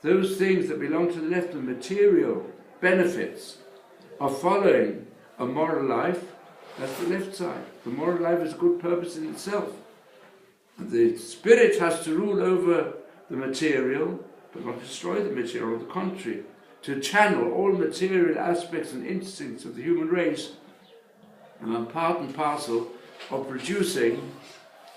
those things that belong to the left, the material benefits of following a moral life. That's the left side. The moral life is good purpose in itself. The spirit has to rule over the material, but not destroy the material, on the contrary, to channel all material aspects and instincts of the human race, and are part and parcel of producing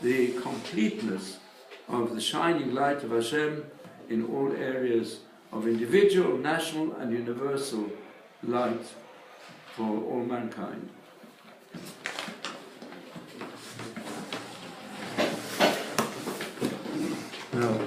the completeness of the shining light of Hashem in all areas of individual, national and universal light for all mankind. Now,